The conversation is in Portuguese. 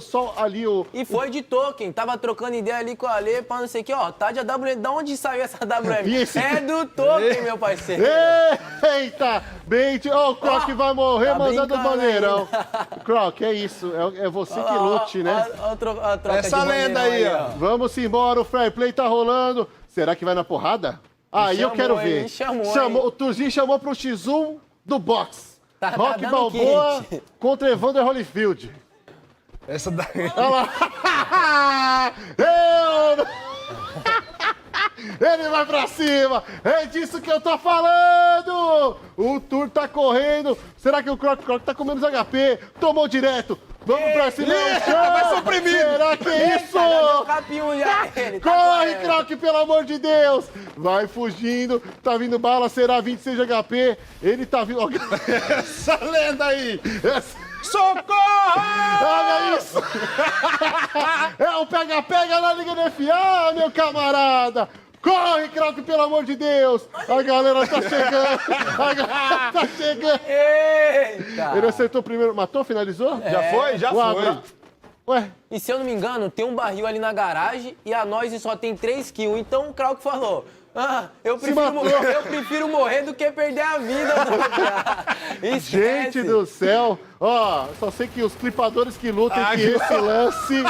só ali o... E foi de token, tava trocando ideia ali com a Ale, pra não sei o que, ó, tá de WM, da onde saiu essa WM? Esse... É do token, meu parceiro. Eita, bait, ó, o Croc vai morrer tá mandando o bandeirão. ainda. Croc, é isso, é você que lute, né? Ó, a troca Essa de lenda bandeirão aí, ó. Vamos embora, o fair play tá rolando. Será que vai na porrada? Aí eu chamou, quero hein? ver. Chamou, O Turzinho chamou pro X1 do box. Tá Rock dando Balboa kit. contra Evander Holyfield. Essa daí. Olha lá. Ele vai pra cima. É disso que eu tô falando. O Tur tá correndo. Será que o Croc tá com menos HP? Tomou direto. Vamos pra cima. Vai suprimir. Será que é isso? Deu capinho já, ele tá Corre, correndo. Croc, pelo amor de Deus! Vai fugindo, tá vindo bala, será 26 de HP. Ele tá vindo. Essa lenda aí! Socorro! Olha isso! É o pega-pega na Liga do FA, meu camarada! Corre, Croc, pelo amor de Deus! A galera tá chegando! A galera tá chegando! Eita! Ele acertou primeiro. Matou? Finalizou? Já foi? Já O foi. Abra- Ué, E se eu não me engano, tem um barril ali na garagem e a Noise só tem 3 kills. Então o Krauk falou, eu matou. prefiro morrer do que perder a vida. Esquece. gente do céu! Ó, só sei que os clipadores que lutam, Ai, que esse lance